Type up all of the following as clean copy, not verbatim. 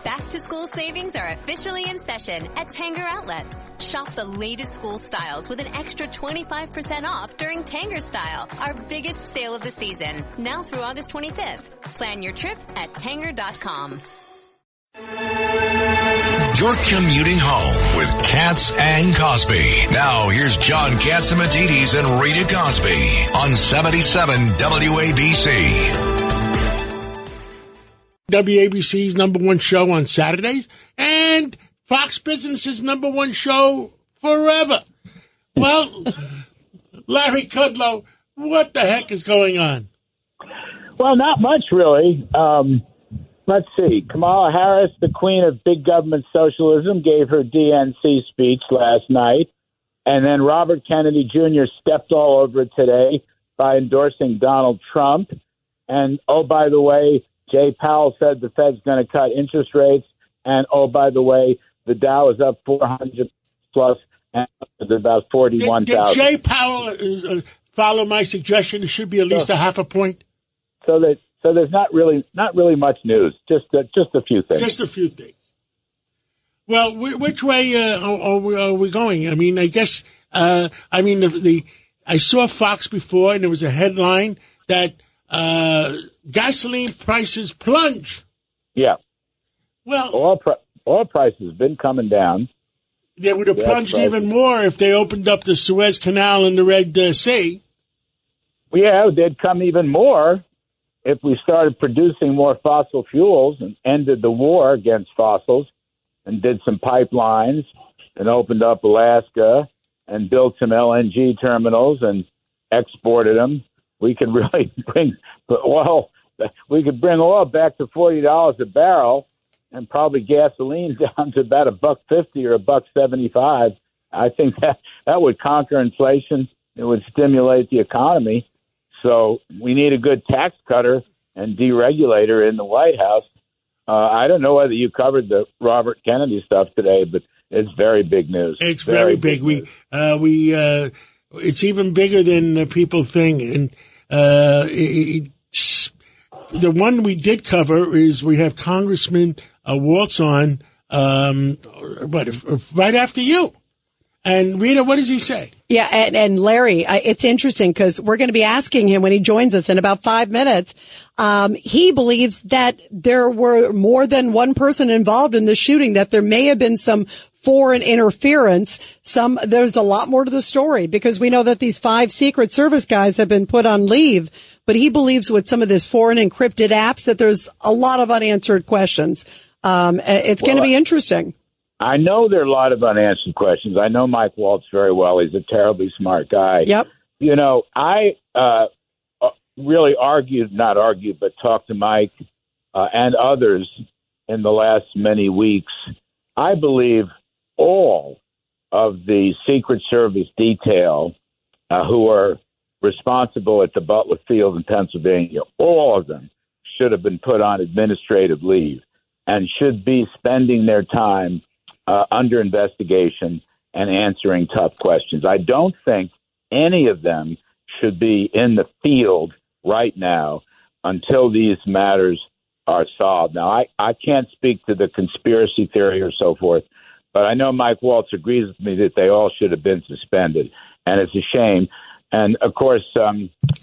Back-to-school savings are officially in session at Tanger Outlets. Shop the latest school styles with an extra 25% off during Tanger Style, our biggest sale of the season, now through August 25th. Plan your trip at Tanger.com. You're commuting home with Katz and Cosby. Now, here's John Catsimatidis and Rita Cosby on 77 WABC. WABC's number one show on Saturdays, and Fox Business's number one show forever. Well, Larry Kudlow, what the heck is going on? Well, not much, really. Let's see. Kamala Harris, the queen of big government socialism, gave her DNC speech last night, and then Robert Kennedy Jr. stepped all over it today by endorsing Donald Trump. And, oh, by the way, Jay Powell said the Fed's going to cut interest rates. And, oh, by the way, the Dow is up 400 plus and about 41,000. Did Jay Powell follow my suggestion? It should be at least a half a point. So there's not really much news. Just a few things. Just a few things. Well, which way are we going? I mean, I guess I saw Fox before, and there was a headline that gasoline prices plunge. Yeah. Well, oil prices have been coming down. They would have plunged even more if they opened up the Suez Canal and the Red Sea. Yeah, they'd come even more if we started producing more fossil fuels and ended the war against fossils and did some pipelines and opened up Alaska and built some LNG terminals and exported them. We could really bring oil back to $40 a barrel and probably gasoline down to about $1.50 or $1.75. I think that would conquer inflation. It would stimulate the economy. So we need a good tax cutter and deregulator in the White House. I don't know whether you covered the Robert Kennedy stuff today, but it's very big news. It's very big. It's even bigger than people think. And the one we did cover is we have Congressman Waltz on right after you. And Rita, what does he say? Yeah, and Larry, it's interesting because we're going to be asking him when he joins us in about 5 minutes. He believes that there were more than one person involved in the shooting, that there may have been some foreign interference. There's a lot more to the story because we know that these 5 Secret Service guys have been put on leave, but he believes with some of this foreign encrypted apps that there's a lot of unanswered questions. It's going to be interesting. I know there are a lot of unanswered questions. I know Mike Waltz very well. He's a terribly smart guy. Yep. You know, I really but talked to Mike and others in the last many weeks. I believe all of the Secret Service detail who are responsible at the Butler Field in Pennsylvania, all of them should have been put on administrative leave and should be spending their time under investigation and answering tough questions. I don't think any of them should be in the field right now until these matters are solved. Now, I can't speak to the conspiracy theory or so forth, but I know Mike Waltz agrees with me that they all should have been suspended, and it's a shame. And, of course,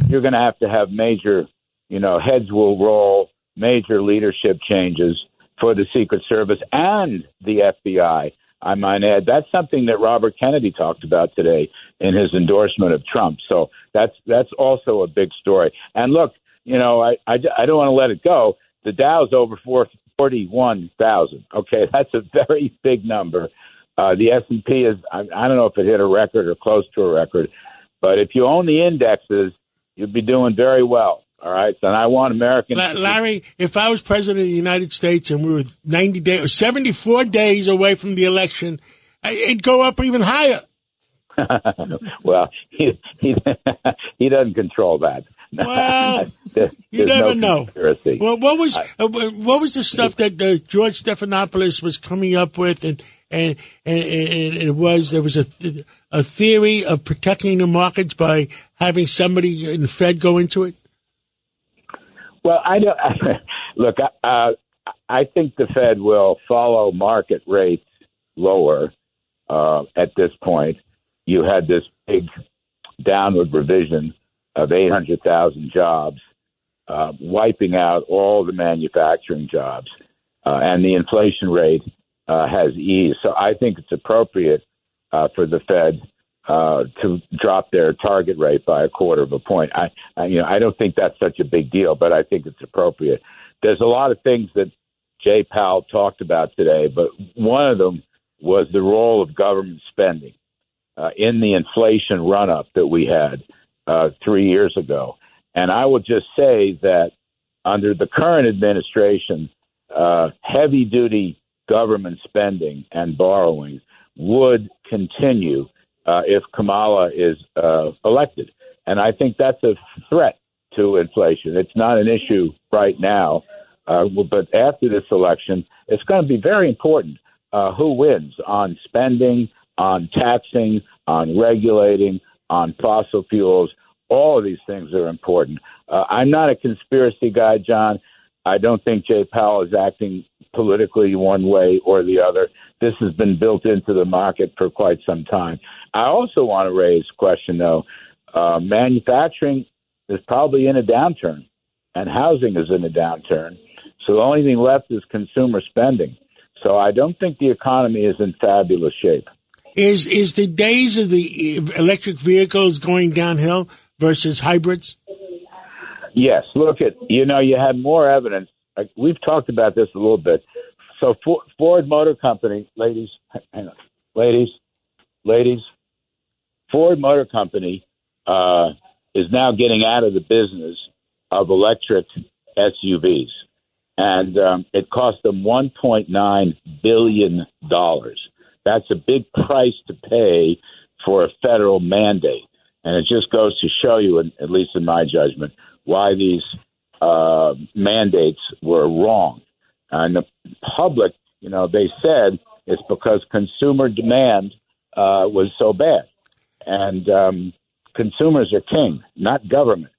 you're going to have major, heads will roll, major leadership changes for the Secret Service and the FBI, I might add. That's something that Robert Kennedy talked about today in his endorsement of Trump. So that's also a big story. And look, I don't want to let it go. The Dow's over 41,000. Okay, that's a very big number. The S&P is, I don't know if it hit a record or close to a record, but if you own the indexes, you'd be doing very well. All right, so I want Americans. Larry, if I was president of the United States and we were 90 days or 74 days away from the election, it'd go up even higher. Well, he doesn't control that. Well, you never know. Conspiracy. Well, what was the stuff that George Stephanopoulos was coming up with, and there was a theory of protecting the markets by having somebody in the Fed go into it? Well, I don't look. I think the Fed will follow market rates lower at this point. You had this big downward revision of 800,000 jobs, wiping out all the manufacturing jobs, and the inflation rate has eased. So I think it's appropriate for the Fed to drop their target rate by 1/4 point. I don't think that's such a big deal, but I think it's appropriate. There's a lot of things that Jay Powell talked about today, but one of them was the role of government spending in the inflation run-up that we had 3 years ago. And I will just say that under the current administration, heavy-duty government spending and borrowing would continue if Kamala is elected. And I think that's a threat to inflation. It's not an issue right now, but after this election, it's going to be very important who wins on spending, on taxing, on regulating, on fossil fuels. All of these things are important. I'm not a conspiracy guy, John. I don't think Jay Powell is acting politically one way or the other. This has been built into the market for quite some time. I also want to raise a question, though. Manufacturing is probably in a downturn, and housing is in a downturn. So the only thing left is consumer spending. So I don't think the economy is in fabulous shape. Is the days of the electric vehicles going downhill versus hybrids? Yes. Look you had more evidence. We've talked about this a little bit. So Ford Motor Company, ladies, Ford Motor Company is now getting out of the business of electric SUVs. And it cost them $1.9 billion. That's a big price to pay for a federal mandate. And it just goes to show you, at least in my judgment, why these mandates were wrong. And the public, they said it's because consumer demand was so bad. And consumers are king, not government.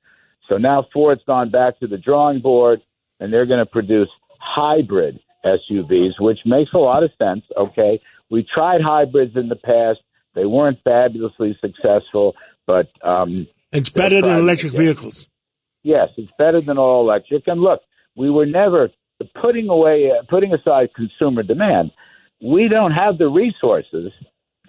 So now Ford's gone back to the drawing board, and they're going to produce hybrid SUVs, which makes a lot of sense, okay? We tried hybrids in the past. They weren't fabulously successful, but it's better than electric vehicles. Yes, it's better than all electric. And look, we were never putting aside consumer demand. We don't have the resources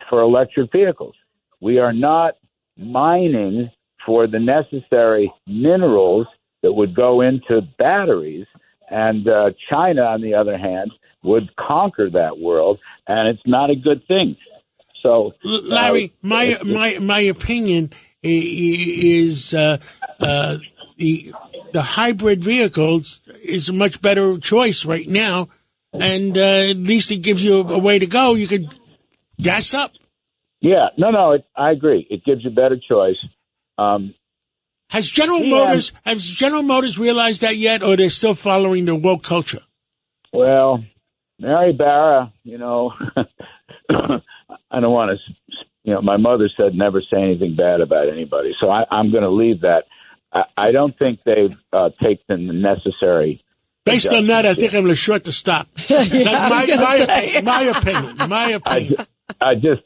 for electric vehicles. We are not mining for the necessary minerals that would go into batteries. And China, on the other hand, would conquer that world, and it's not a good thing. So, Larry, my opinion is the hybrid vehicles is a much better choice right now, and at least it gives you a way to go. You could gas up. Yeah, I agree. It gives you a better choice. Has General Motors realized that yet, or they're still following the woke culture? Well, Mary Barra, I don't want to, my mother said never say anything bad about anybody. So I'm going to leave that. I don't think they've taken the necessary. Based on that, I think I'm going to short the stock. That's my opinion. I just,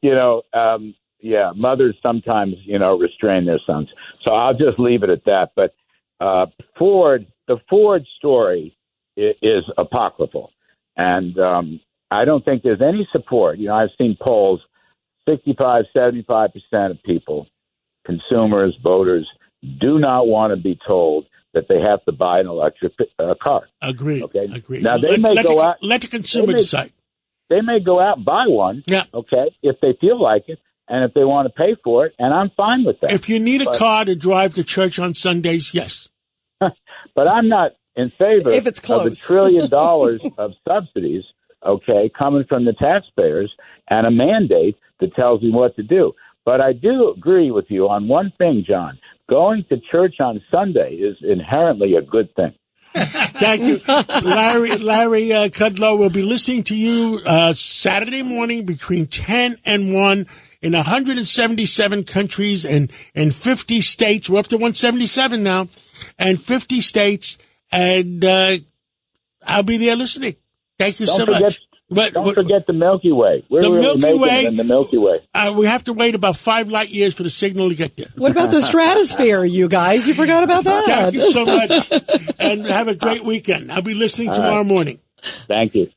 mothers sometimes, restrain their sons. So I'll just leave it at that. But the Ford story is apocryphal. And I don't think there's any support. I've seen polls, 65, 75% of people, consumers, voters, do not want to be told that they have to buy an electric car. Agreed. Okay. Agreed. Now, let the consumer decide. They may go out and buy one, okay, if they feel like it, and if they want to pay for it, and I'm fine with that. If you need a car to drive to church on Sundays, yes. But I'm not in favor if it's close. of $1 trillion of subsidies, okay, coming from the taxpayers and a mandate that tells you what to do. But I do agree with you on one thing, John. Going to church on Sunday is inherently a good thing. Thank you. Larry Kudlow will be listening to you Saturday morning between 10 and 1 in 177 countries and 50 states. We're up to 177 now, and 50 states. And I'll be there listening. Thank you so forget, much. But don't forget the Milky Way. We're the really Milky making Way, it in the Milky Way. We have to wait about 5 light years for the signal to get there. What about the stratosphere, you guys? You forgot about that. Thank you so much, and have a great weekend. I'll be listening tomorrow morning. Thank you.